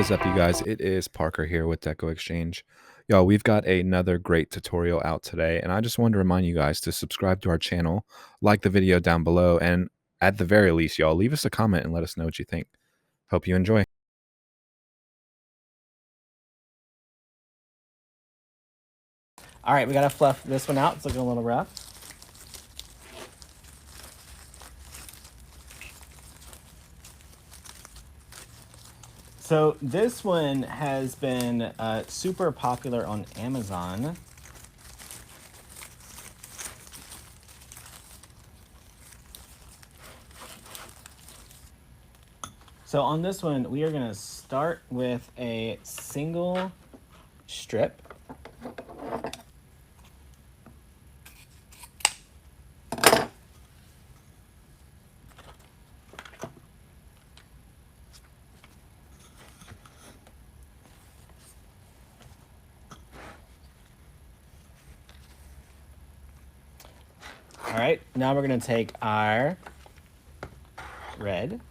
is up, you guys? It is Parker here with Deco Exchange. Y'all, we've got another great tutorial out today, and I just wanted to remind you guys to subscribe to our channel, like the video down below, and at the very least, y'all, leave us a comment and let us know what you think. Hope you enjoy. All right, we gotta fluff this one out. It's looking a little rough. So this one has been super popular on Amazon. So on this one, we are gonna start with a single strip. All right, now we're gonna take our red.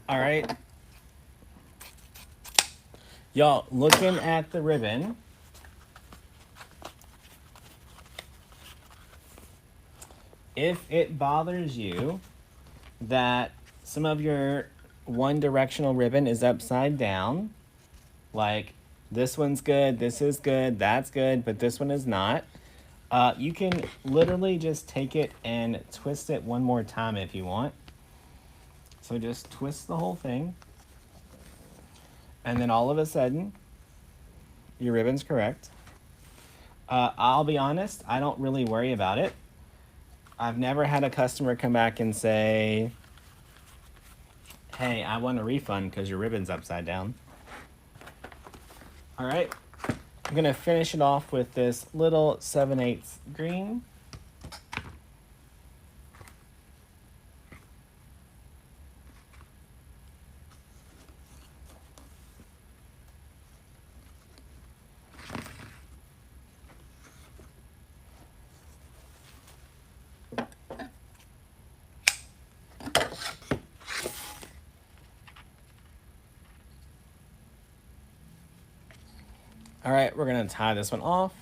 All right. Y'all, looking at the ribbon, if it bothers you that some of your one directional ribbon is upside down, like this one's good, this is good, that's good, but this one is not, you can literally just take it and twist it one more time if you want. So just twist the whole thing, and then all of a sudden, your ribbon's correct. I'll be honest, I don't really worry about it. I've never had a customer come back and say, hey, I want a refund because your ribbon's upside down. All right, I'm gonna finish it off with this little 7/8 green. All right, we're gonna tie this one off.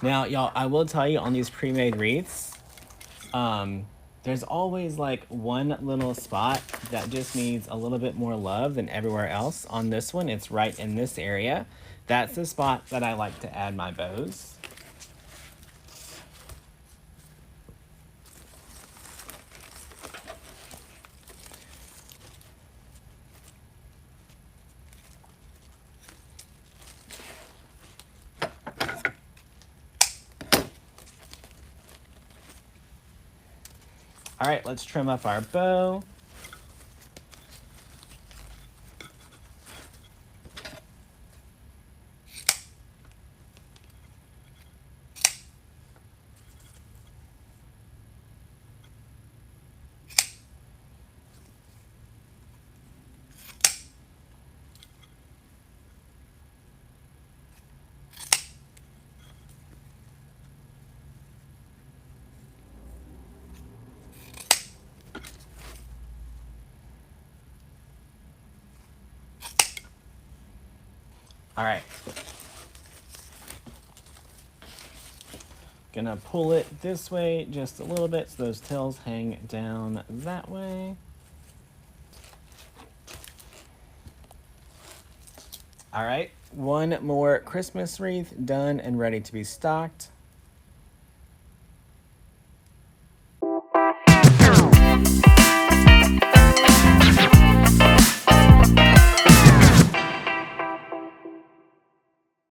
Now, y'all, I will tell you on these pre-made wreaths, there's always like one little spot that just needs a little bit more love than everywhere else. On this one, it's right in this area. That's the spot that I like to add my bows. All right, let's trim up our bow. All right, Gonna pull it this way just a little bit so those tails hang down that way. All right, one more Christmas wreath done and ready to be stocked.